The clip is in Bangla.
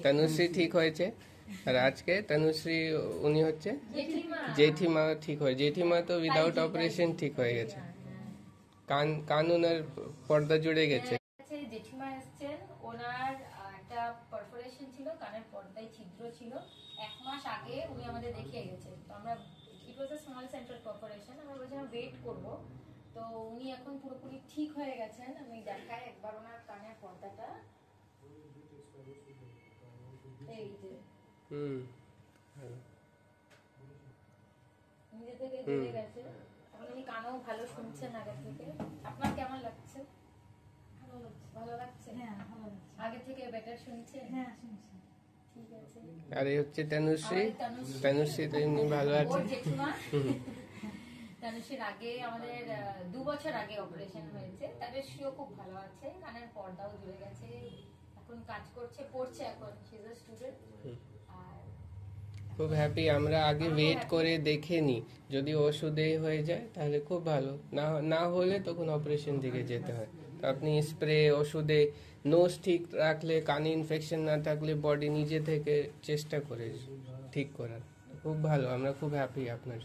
তনুশ্রী ঠিক হয়েছে। আর আজকে তনুশ্রী উনি হচ্ছে জেঠিমা ঠিক হয়। জেঠিমা তো উইদাউট অপারেশন ঠিক হয়ে গেছে। কান ওনার পর্দা জুড়ে গেছে। জেঠিমা এসছেন, ওনার একটা পারফোরেশন ছিল, কানের পর্দায় ছিদ্র ছিল। 1 মাস আগে উনি আমাদের দেখিয়ে গেছেন। তো আমরা, ইট ওয়াজ আ স্মল সেন্ট্রাল পারফোরেশন, আমরা বলছিলাম ওয়েট করব। তো উনি এখন পুরোপুরি ঠিক হয়ে গেছেন। আমি দেখাই একবার ওনার কানের পর্দাটা, এই যে নিজে থেকে জুড়ে গেছে। এখন উনি কানেও ভালো শুনছেন আগে থেকে। আপনার কেমন লাগছে? ভালো লাগছে? হ্যাঁ, ভালো লাগছে। আগে থেকে বেটার শুনছে? হ্যাঁ, শুনছে। ঠিক আছে। আর এই হচ্ছে তনুশ্রী। তনুশ্রী তো এমনি ভালো আছে। তনুশ্রীর আগে আমাদের 2 বছর আগে অপারেশন হয়েছে। তনুশ্রীও খুব ভালো আছে, কানের পর্দাও জুড়ে গেছে, এখন কাজ করছে, পড়ছে এখন, শি ইজ আ স্টুডেন্ট। আর খুব হ্যাপি। আমরা আগে ওয়েট করে দেখেনি, যদি ওষুধে হয়ে যায় তাহলে খুব ভালো, না হলে তখন অপারেশন দিকে যেতে হয়। তো আপনি স্প্রে ওষুধে নোজ ঠিক রাখলে, কানে ইনফেকশন না থাকলে বডি নিজে থেকে চেষ্টা করে ঠিক করার। খুব ভালো, আমরা খুব হ্যাপি আপনার।